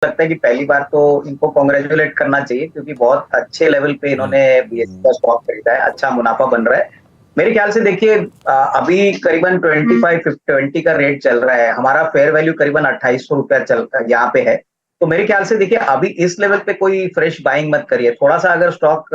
लगता है कि पहली बार तो इनको कॉन्ग्रेचुलेट करना चाहिए क्योंकि बहुत अच्छे लेवल पे हम्म, इन्होंने बीएसई का हम्म, स्टॉक खरीदा है, अच्छा मुनाफा बन रहा है। मेरे ख्याल से देखिए अभी करीबन 25-20 का रेट चल रहा है, हमारा फेयर वैल्यू करीबन 2800 रुपया चल यहाँ पे है। तो मेरे ख्याल से देखिए अभी इस लेवल पे कोई फ्रेश बाइंग मत करिए, थोड़ा सा अगर स्टॉक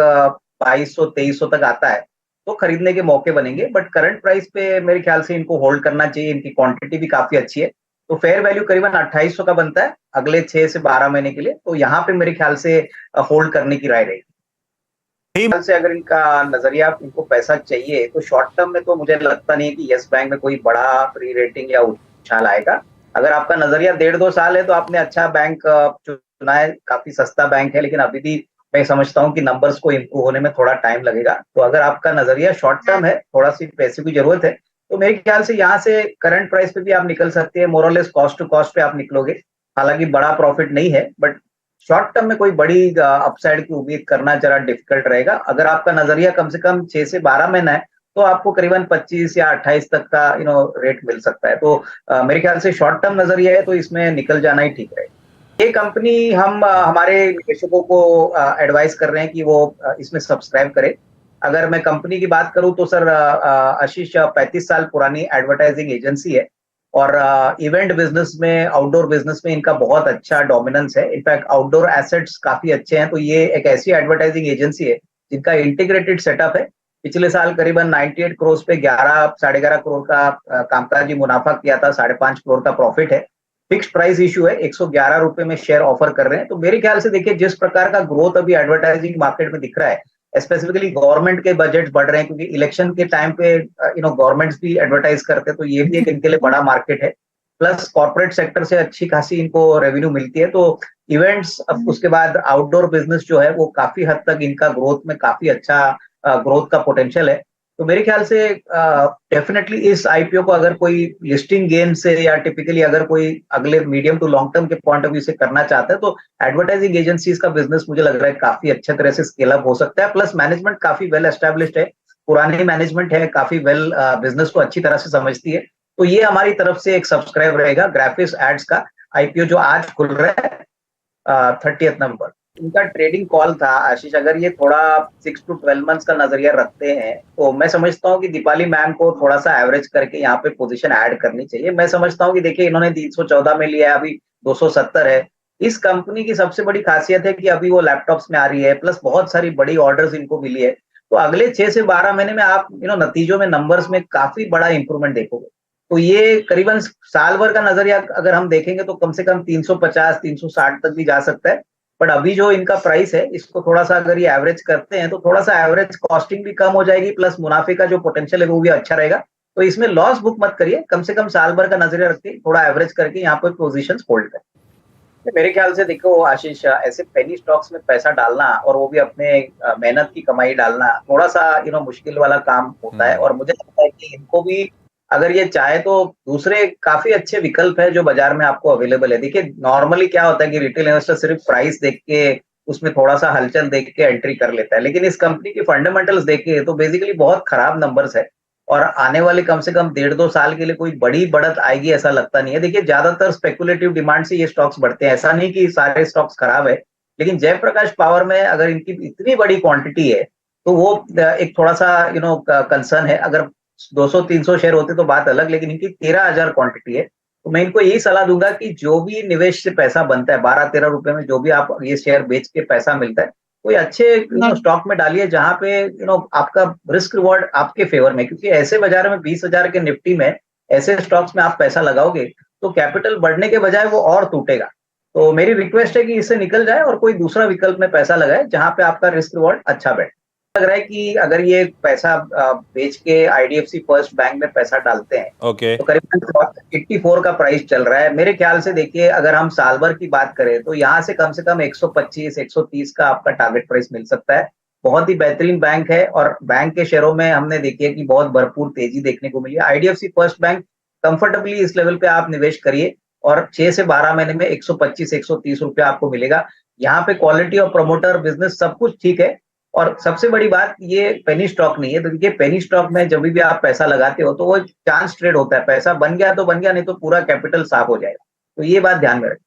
2200-2300 तक आता है तो खरीदने के मौके बनेंगे, बट करंट प्राइस पे मेरे ख्याल से इनको होल्ड करना चाहिए, इनकी क्वांटिटी भी काफी अच्छी है। तो फेयर वैल्यू करीबन 2800 का बनता है अगले 6 से 12 महीने के लिए, तो यहाँ पे मेरे ख्याल से होल्ड करने की राय रहेगी। ख्याल से अगर इनका नजरिया इनको पैसा चाहिए तो शॉर्ट टर्म में तो मुझे लगता नहीं है कि यस बैंक में कोई बड़ा री रेटिंग या उछाल आएगा। अगर आपका नजरिया 1.5-2 साल है तो आपने अच्छा बैंक चुना है, काफी सस्ता बैंक है, लेकिन अभी भी मैं समझता हूँ कि नंबर्स को इम्प्रूव होने में थोड़ा टाइम लगेगा। तो अगर आपका नजरिया शॉर्ट टर्म है, थोड़ा सी पैसे की जरूरत है, तो मेरे ख्याल से यहाँ से करंट प्राइस पे भी आप निकल सकते हैं, मोर और लेस कॉस्ट टू कॉस्ट पे आप निकलोगे। हालांकि बड़ा प्रॉफिट नहीं है, बट शॉर्ट टर्म में कोई बड़ी अपसाइड की उम्मीद करना जरा डिफिकल्ट रहेगा। अगर आपका नजरिया कम से कम 6 से 12 महीना है तो आपको करीबन 25 या 28 तक का रेट मिल सकता है। तो मेरे ख्याल से शॉर्ट टर्म नजरिया है तो इसमें निकल जाना ही ठीक रहेगा। ये कंपनी हम हमारे निवेशकों को एडवाइस कर रहे हैं कि वो इसमें सब्सक्राइब करें। अगर मैं कंपनी की बात करूं तो सर आशीष 35 साल पुरानी एडवर्टाइजिंग एजेंसी है और इवेंट बिजनेस में, आउटडोर बिजनेस में इनका बहुत अच्छा डोमिनेंस है। इनफैक्ट आउटडोर एसेट्स काफी अच्छे हैं, तो ये एक ऐसी एडवर्टाइजिंग एजेंसी है जिनका इंटीग्रेटेड सेटअप है। पिछले साल करीबन 98 करोड़ पे 11-11.5 करोड़ का कामकाजी मुनाफा किया था, 5.5 करोड़ का प्रॉफिट है। फिक्स प्राइस इशू है, 111 रुपए में शेयर ऑफर कर रहे हैं। तो मेरे ख्याल से देखिए जिस प्रकार का ग्रोथ अभी एडवर्टाइजिंग मार्केट में दिख रहा है, स्पेसिफिकली गवर्नमेंट के बजट बढ़ रहे हैं क्योंकि इलेक्शन के टाइम पे गवर्नमेंट्स भी एडवर्टाइज करते हैं, तो ये भी एक इनके लिए बड़ा मार्केट है। प्लस कॉर्पोरेट सेक्टर से अच्छी खासी इनको रेवेन्यू मिलती है, तो इवेंट्स, अब उसके बाद आउटडोर बिजनेस जो है वो काफी हद तक इनका ग्रोथ में काफी अच्छा ग्रोथ का पोटेंशियल है। तो मेरे ख्याल से डेफिनेटली इस आईपीओ को अगर कोई लिस्टिंग गेन से या टिपिकली अगर कोई अगले मीडियम टू लॉन्ग टर्म के पॉइंट ऑफ व्यू से करना चाहता है तो एडवर्टाइजिंग एजेंसीज का बिजनेस मुझे लग रहा है काफी अच्छे तरह से स्केल अप हो सकता है। प्लस मैनेजमेंट काफी वेल एस्टेब्लिश्ड है, पुरानी मैनेजमेंट है, काफी वेल बिजनेस को अच्छी तरह से समझती है। तो ये हमारी तरफ से एक सब्सक्राइब रहेगा ग्राफिक्स एड्स का आईपीओ जो आज खुल रहा है 30 नवंबर। इनका ट्रेडिंग कॉल था आशीष, अगर ये थोड़ा 6 to 12 मंथ्स का नजरिया रखते हैं तो मैं समझता हूँ कि दीपाली मैम को थोड़ा सा एवरेज करके यहाँ पे पोजीशन ऐड करनी चाहिए। मैं समझता हूँ कि देखिए इन्होंने 314 में लिया है, अभी 270 है। इस कंपनी की सबसे बड़ी खासियत है कि अभी वो लैपटॉप्स में आ रही है, प्लस बहुत सारी बड़ी ऑर्डर्स इनको मिली है। तो अगले 6 से 12 महीने में आप नतीजों में, नंबर्स में काफी बड़ा इंप्रूवमेंट देखोगे। तो ये करीबन साल भर का नजरिया अगर हम देखेंगे तो कम से कम 350 360 तक भी जा सकता है। बट अभी जो इनका प्राइस है इसको थोड़ा सा अगर ये एवरेज करते हैं तो थोड़ा सा एवरेज कॉस्टिंग भी कम हो जाएगी, प्लस मुनाफे का जो पोटेंशियल है वो भी अच्छा रहेगा। तो इसमें लॉस बुक मत करिए, कम से कम साल भर का नजरिया रखिए, थोड़ा एवरेज करके यहाँ पर पोजीशंस होल्ड करें। मेरे ख्याल से देखो आशीष, ऐसे पेनी स्टॉक्स में पैसा डालना और वो भी अपने मेहनत की कमाई डालना थोड़ा सा मुश्किल वाला काम होता है। हम्म। और मुझे लगता है कि इनको भी अगर ये चाहे तो दूसरे काफी अच्छे विकल्प है जो बाजार में आपको अवेलेबल है। देखिए नॉर्मली क्या होता है कि रिटेल इन्वेस्टर सिर्फ प्राइस देख के, उसमें थोड़ा सा हलचल देख के एंट्री कर लेता है, लेकिन इस कंपनी की फंडामेंटल्स देखे तो बेसिकली बहुत खराब नंबर्स है और आने वाले कम से कम 1.5-2 साल के लिए कोई बड़ी बढ़त आएगी ऐसा लगता नहीं है। देखिए ज्यादातर स्पेकुलेटिव डिमांड से ये स्टॉक्स बढ़ते हैं, ऐसा नहीं कि सारे स्टॉक्स खराब है, लेकिन जयप्रकाश पावर में अगर इनकी इतनी बड़ी क्वांटिटी है तो वो एक थोड़ा सा कंसर्न है। अगर 200-300 शेयर होते तो बात अलग, लेकिन इनकी 13,000 क्वांटिटी है। तो मैं इनको यही सलाह दूंगा कि जो भी निवेश से पैसा बनता है, 12-13 रुपए में जो भी आप ये शेयर बेच के पैसा मिलता है, कोई अच्छे स्टॉक में डालिए जहां पे आपका रिस्क रिवॉर्ड आपके फेवर में, क्योंकि ऐसे बाजार में 20,000 के निफ्टी में ऐसे स्टॉक्स में आप पैसा लगाओगे तो कैपिटल बढ़ने के बजाय वो और टूटेगा। तो मेरी रिक्वेस्ट है कि इससे निकल जाए और कोई दूसरा विकल्प में पैसा लगाए जहां पे आपका रिस्क रिवॉर्ड अच्छा बैठे। लग रहा है कि अगर ये पैसा बेच के आईडीएफसी फर्स्ट बैंक में पैसा डालते हैं ओके। तो करीबन 84 का प्राइस चल रहा है। मेरे ख्याल से देखिए अगर हम साल भर की बात करें तो यहाँ से कम 125 130 का आपका टारगेट प्राइस मिल सकता है। बहुत ही बेहतरीन बैंक है और बैंक के शेयरों में हमने देखी है कि बहुत भरपूर तेजी देखने को मिली है। आईडीएफसी फर्स्ट बैंक कंफर्टेबली इस लेवल पे आप निवेश करिए और 6 से 12 महीने में 125 130 रुपया आपको मिलेगा। यहाँ पे क्वालिटी और प्रमोटर बिजनेस सब कुछ ठीक है। और सबसे बड़ी बात, ये पेनी स्टॉक नहीं है। तो देखिए पेनी स्टॉक में जब भी आप पैसा लगाते हो तो वो चांस ट्रेड होता है, पैसा बन गया तो बन गया, नहीं तो पूरा कैपिटल साफ हो जाएगा। तो ये बात ध्यान में रखिए।